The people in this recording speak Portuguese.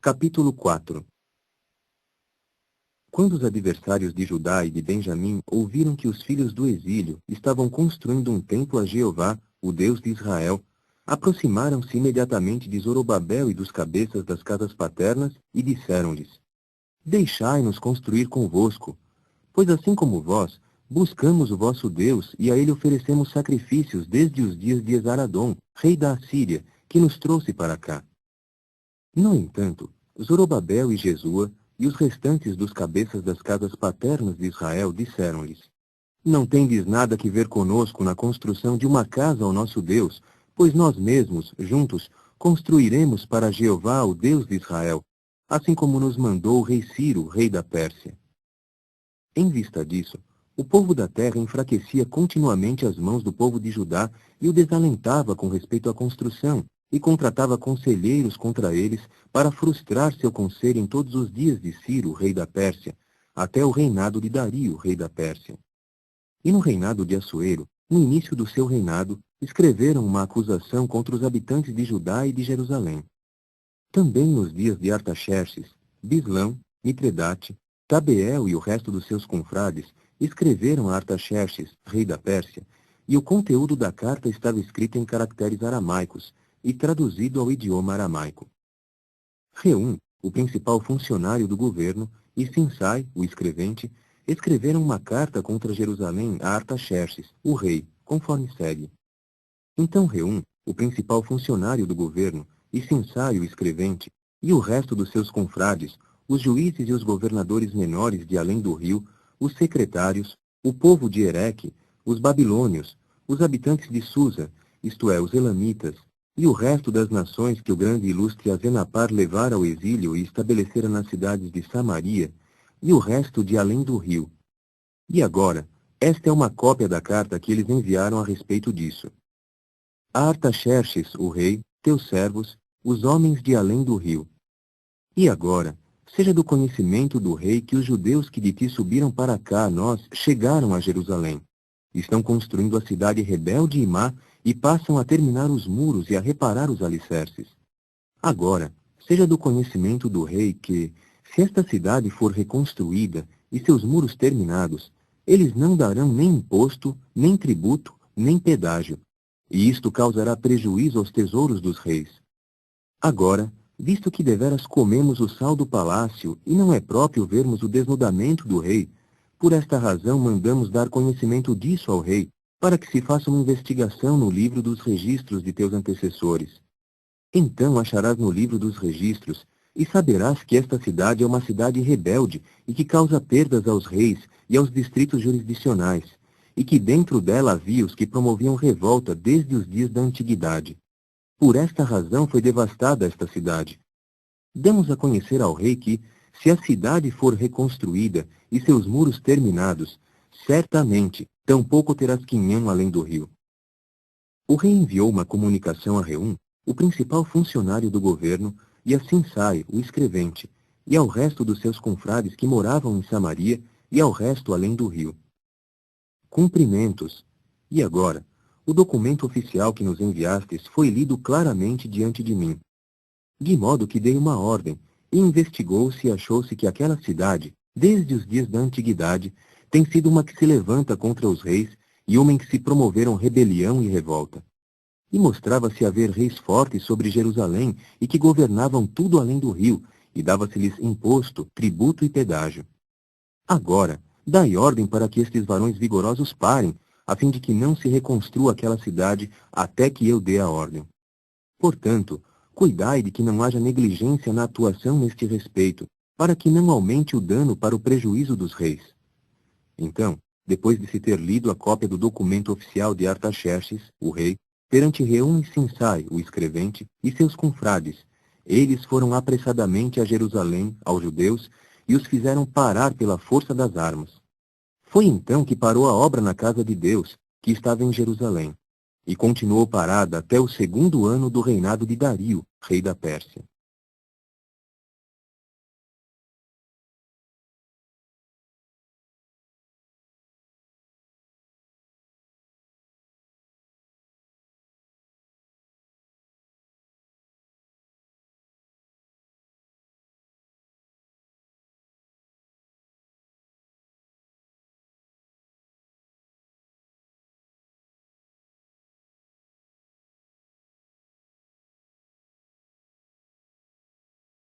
Capítulo 4. Quando os adversários de Judá e de Benjamim ouviram que os filhos do exílio estavam construindo um templo a Jeová, o Deus de Israel, aproximaram-se imediatamente de Zorobabel e dos cabeças das casas paternas e disseram-lhes: Deixai-nos construir convosco, pois assim como vós, buscamos o vosso Deus e a ele oferecemos sacrifícios desde os dias de Esaradom, rei da Assíria, que nos trouxe para cá. No entanto, Zorobabel e Jesua e os restantes dos cabeças das casas paternas de Israel disseram-lhes: Não tendes nada que ver conosco na construção de uma casa ao nosso Deus, pois nós mesmos, juntos, construiremos para Jeová, o Deus de Israel, assim como nos mandou o rei Ciro, rei da Pérsia. Em vista disso, o povo da terra enfraquecia continuamente as mãos do povo de Judá e o desalentava com respeito à construção, e contratava conselheiros contra eles para frustrar seu conselho em todos os dias de Ciro, rei da Pérsia, até o reinado de Dario, rei da Pérsia. E no reinado de Assuero, no início do seu reinado, escreveram uma acusação contra os habitantes de Judá e de Jerusalém. Também nos dias de Artaxerxes, Bislão, Mitredate, Tabeel e o resto dos seus confrades escreveram a Artaxerxes, rei da Pérsia, e o conteúdo da carta estava escrito em caracteres aramaicos e traduzido ao idioma aramaico. Reum, o principal funcionário do governo, e Sinsai, o escrevente, escreveram uma carta contra Jerusalém a Artaxerxes, o rei, conforme segue. Então Reum, o principal funcionário do governo, e Sinsai, o escrevente, e o resto dos seus confrades, os juízes e os governadores menores de além do rio, os secretários, o povo de Ereque, os babilônios, os habitantes de Susa, isto é, os elamitas, e o resto das nações que o grande e ilustre Azenapar levara ao exílio e estabelecera nas cidades de Samaria, e o resto de além do rio. E agora, esta é uma cópia da carta que eles enviaram a respeito disso. A Artaxerxes, o rei, teus servos, os homens de além do rio. E agora, seja do conhecimento do rei que os judeus que de ti subiram para cá a nós chegaram a Jerusalém. Estão construindo a cidade rebelde e má e passam a terminar os muros e a reparar os alicerces. Agora, seja do conhecimento do rei que, se esta cidade for reconstruída e seus muros terminados, eles não darão nem imposto, nem tributo, nem pedágio, e isto causará prejuízo aos tesouros dos reis. Agora, visto que deveras comemos o sal do palácio e não é próprio vermos o desnudamento do rei, por esta razão mandamos dar conhecimento disso ao rei, para que se faça uma investigação no livro dos registros de teus antecessores. Então acharás no livro dos registros, e saberás que esta cidade é uma cidade rebelde e que causa perdas aos reis e aos distritos jurisdicionais, e que dentro dela havia os que promoviam revolta desde os dias da antiguidade. Por esta razão foi devastada esta cidade. Damos a conhecer ao rei que, se a cidade for reconstruída e seus muros terminados, certamente, tampouco terás quinhão além do rio. O rei enviou uma comunicação a Reum, o principal funcionário do governo, e a Sinsai, o escrevente, e ao resto dos seus confrades que moravam em Samaria, e ao resto além do rio. Cumprimentos. E agora, o documento oficial que nos enviastes foi lido claramente diante de mim. De modo que dei uma ordem, e investigou-se e achou-se que aquela cidade, desde os dias da antiguidade, tem sido uma que se levanta contra os reis e uma em que se promoveram rebelião e revolta. E mostrava-se haver reis fortes sobre Jerusalém e que governavam tudo além do rio, e dava-se-lhes imposto, tributo e pedágio. Agora, dai ordem para que estes varões vigorosos parem, a fim de que não se reconstrua aquela cidade até que eu dê a ordem. Portanto, cuidai de que não haja negligência na atuação neste respeito, para que não aumente o dano para o prejuízo dos reis. Então, depois de se ter lido a cópia do documento oficial de Artaxerxes, o rei, perante Reum e Sinsai, o escrevente, e seus confrades, eles foram apressadamente a Jerusalém, aos judeus, e os fizeram parar pela força das armas. Foi então que parou a obra na casa de Deus, que estava em Jerusalém, e continuou parada até o 2º ano do reinado de Dario, rei da Pérsia.